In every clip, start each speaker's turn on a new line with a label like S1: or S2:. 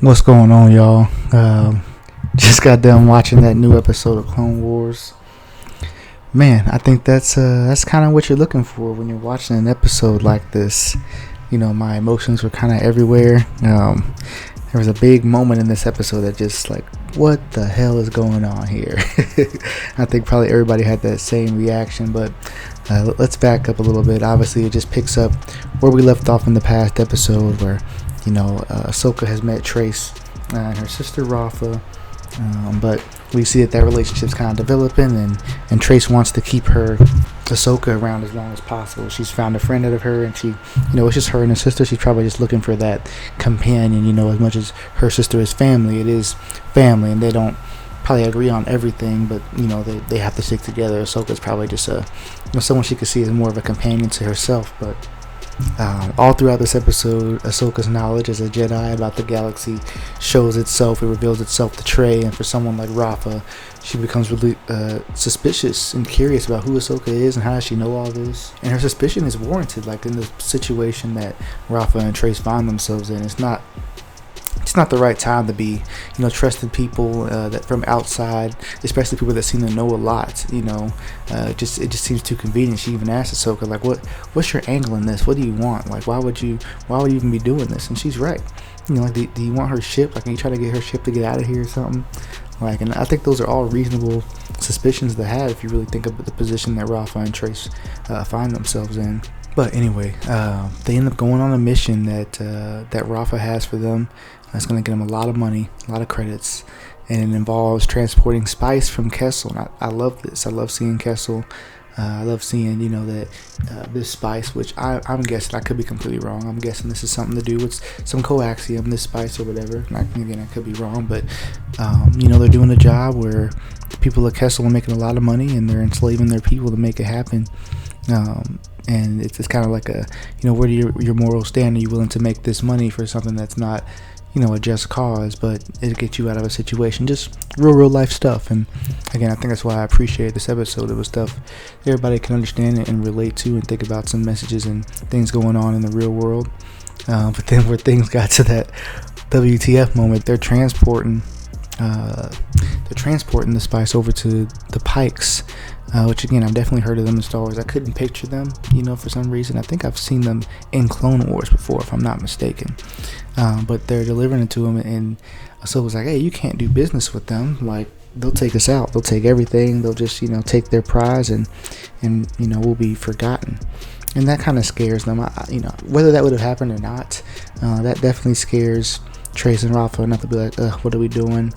S1: What's going on, y'all? Just got done watching that new episode of Clone Wars. Man, I think that's kind of what you're looking for when you're watching an episode like this. You know, my emotions were kind of everywhere. There was a big moment in this episode that just like, what the hell is going on here? I think probably everybody had that same reaction, but let's back up a little bit. Obviously, it just picks up where we left off in the past episode where, you know, Ahsoka has met Trace and her sister Rafa, but we see that relationship's kind of developing, and Trace wants to keep her Ahsoka around as long as possible. She's found a friend out of her, and she, you know, it's just her and her sister. She's probably just looking for that companion, you know, as much as her sister is family. It is family, and they don't probably agree on everything, but, you know, they have to stick together. Ahsoka's probably just someone she could see as more of a companion to herself, but all throughout this episode, Ahsoka's knowledge as a Jedi about the galaxy shows itself. It reveals itself to Trey, and for someone like Rafa, she becomes really suspicious and curious about who Ahsoka is and how does she know all this. And her suspicion is warranted, like in the situation that Rafa and Trace find themselves in. It's not the right time to be, you know, trusting people that from outside, especially people that seem to know a lot. You know, it just seems too convenient. She even asked Ahsoka, like, what's your angle in this? What do you want? Like, why would you even be doing this? And she's right. You know, like, do you want her ship? Like, can you try to get her ship to get out of here or something? Like, and I think those are all reasonable suspicions to have if you really think about the position that Rafa and Trace find themselves in. But anyway, they end up going on a mission that Rafa has for them. That's going to get them a lot of money, a lot of credits, and it involves transporting spice from Kessel. And I love this. I love seeing Kessel. I love seeing, you know, that this spice, which I'm guessing, I could be completely wrong. I'm guessing this is something to do with some coaxium, this spice or whatever. Again, I could be wrong, but you know, they're doing a job where the people of Kessel are making a lot of money, and they're enslaving their people to make it happen. And it's kind of like a, you know, where do your morals stand? Are you willing to make this money for something that's not, you know, a just cause, but it gets you out of a situation? Just real life stuff. And again, I think that's why I appreciate this episode. It was stuff everybody can understand and relate to, and think about some messages and things going on in the real world. But then where things got to that WTF moment, they're transporting the spice over to the Pikes, which again, I've definitely heard of them in Star Wars. I couldn't picture them, you know, for some reason. I think I've seen them in Clone Wars before, if I'm not mistaken. But they're delivering it to him, and Ahsoka's like, hey, you can't do business with them. Like, they'll take us out. They'll take everything. They'll just, you know, take their prize, and you know, we'll be forgotten. And that kind of scares them. You know, whether that would have happened or not, that definitely scares Trace and Rafa enough to be like, what are we doing?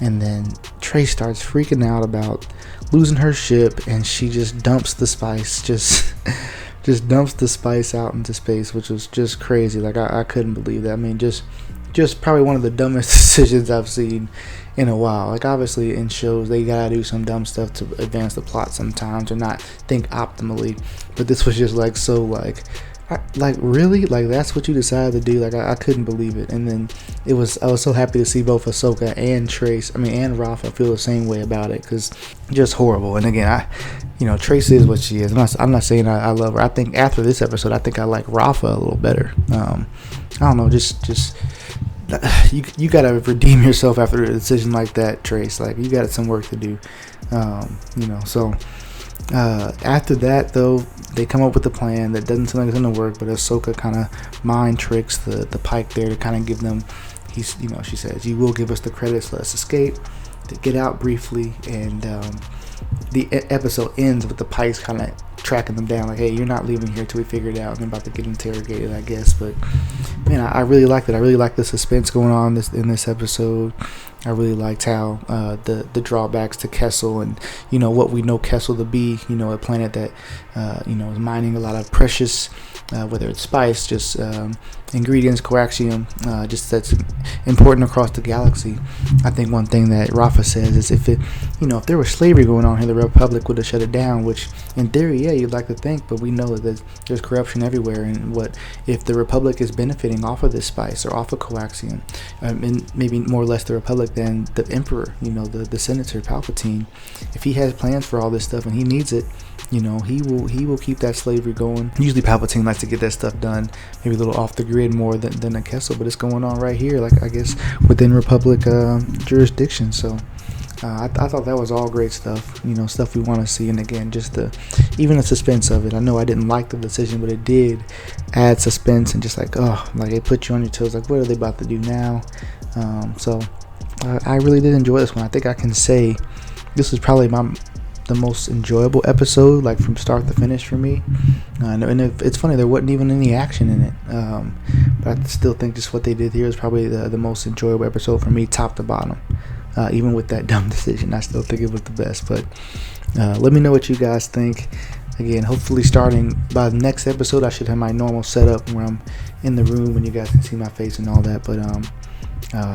S1: And then Trace starts freaking out about losing her ship, and she just dumps the spice, just dumps the spice out into space, which was just crazy. Like, I couldn't believe that. I mean, just probably one of the dumbest decisions I've seen in a while. Like, obviously in shows they gotta do some dumb stuff to advance the plot sometimes, or not think optimally, but this was just like so like really, like that's what you decided to do. Like, I couldn't believe it. And then I was so happy to see both Ahsoka and Rafa feel the same way about it, because just horrible. And again, you know, Trace is what she is. I'm not saying I love her. I think after this episode, I think I like Rafa a little better. I don't know, just you gotta redeem yourself after a decision like that, Trace. Like, you got some work to do. You know, so after that, though, they come up with a plan that doesn't seem like it's gonna work, but Ahsoka kind of mind tricks the Pike there to kind of give them, you know, she says, you will give us the credits, let us escape, to get out briefly. And the episode ends with the Pikes kind of tracking them down, like, hey, you're not leaving here till we figure it out, and they're about to get interrogated, I guess. But man, I really liked it. I really liked the suspense going on in this episode. I really liked how the drawbacks to Kessel, and, you know, what we know Kessel to be, you know, a planet that you know, is mining a lot of precious, whether it's spice, just ingredients, coaxium, just that's important across the galaxy. I think one thing that Rafa says is, if there was slavery going on here, the Republic would have shut it down, which in theory, yeah, you'd like to think, but we know that there's corruption everywhere. And what if the Republic is benefiting off of this spice or off of coaxium, and maybe more or less the Republic then the emperor, the senator Palpatine, if he has plans for all this stuff and he needs it, he will keep that slavery going. Usually Palpatine likes to get that stuff done maybe a little off the grid more than a Kessel, but it's going on right here, like I guess within Republic jurisdiction. So I thought that was all great stuff, stuff we want to see. And again, just even the suspense of it. I know I didn't like the decision, but it did add suspense and just like it put you on your toes, like what are they about to do now? So I really did enjoy this one. I think I can say this was probably the most enjoyable episode, like from start to finish for me. And it's funny, there wasn't even any action in it, but I still think just what they did here is probably the most enjoyable episode for me, top to bottom. Even with that dumb decision, I still think it was the best. But let me know what you guys think. Again, hopefully starting by the next episode, I should have my normal setup where I'm in the room and you guys can see my face and all that. But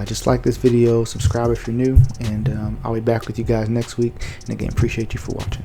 S1: just like this video, subscribe if you're new, and I'll be back with you guys next week. And again, appreciate you for watching.